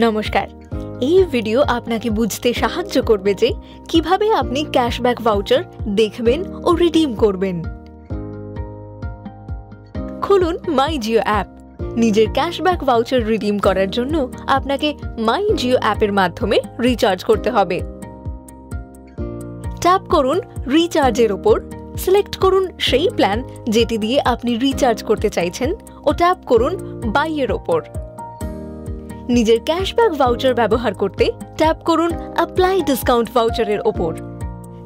নমস্কার। এই ভিডিও আপনাকে বুঝতে সাহায্য করবে যে কিভাবে আপনি ক্যাশব্যাক ভাউচার দেখবেন ও রিডিম করবেন। খুলুন মাই জিও অ্যাপ। নিজের ক্যাশব্যাক ভাউচার রিডিম করার জন্য আপনাকে মাই জিও অ্যাপের মাধ্যমে রিচার্জ করতে হবে। ট্যাপ করুন রিচার্জের ওপর, সিলেক্ট করুন সেই প্ল্যান যেটি দিয়ে আপনি রিচার্জ করতে চাইছেন ও ট্যাপ করুন বাই এর ওপর। নিজের ক্যাশব্যাক ভাউচার ব্যবহার করতে ট্যাপ করুন অ্যাপ্লাই ডিসকাউন্ট ভাউচারের ওপর,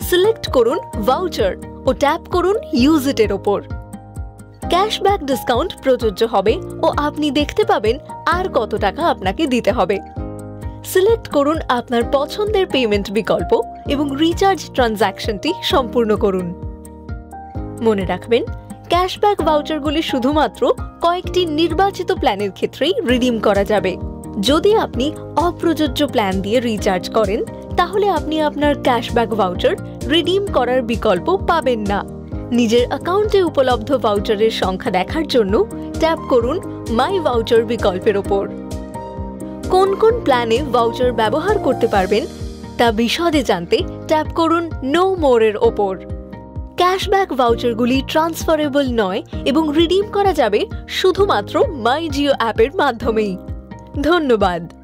সিলেক্ট করুন ভাউচার ও ট্যাপ করুন ইউজ ইট এর ওপর। ক্যাশব্যাক ডিসকাউন্ট প্রযোজ্য হবে ও আপনি দেখতে পাবেন আর কত টাকা আপনাকে দিতে হবে। সিলেক্ট করুন আপনার পছন্দের পেমেন্ট বিকল্প এবং রিচার্জ ট্রানজ্যাকশনটি সম্পূর্ণ করুন। মনে রাখবেন, ক্যাশব্যাক ভাউচারগুলি শুধুমাত্র কয়েকটি নির্বাচিত প্ল্যানের ক্ষেত্রেই রিডিম করা যাবে। যদি আপনি অপ্রযোজ্য প্ল্যান দিয়ে রিচার্জ করেন, তাহলে আপনি আপনার ক্যাশব্যাক ভাউচার রিডিম করার বিকল্প পাবেন না। নিজের অ্যাকাউন্টে উপলব্ধ ভাউচারের সংখ্যা দেখার জন্য ট্যাপ করুন মাই ভাউচার বিকল্পের ওপর। কোন কোন প্ল্যানে ভাউচার ব্যবহার করতে পারবেন তা বিশদে জানতে ট্যাপ করুন নো মোর এর ওপর। ক্যাশব্যাক ভাউচারগুলি ট্রান্সফারেবল নয় এবং রিডিম করা যাবে শুধুমাত্র মাই জিও অ্যাপের মাধ্যমেই। ধন্যবাদ।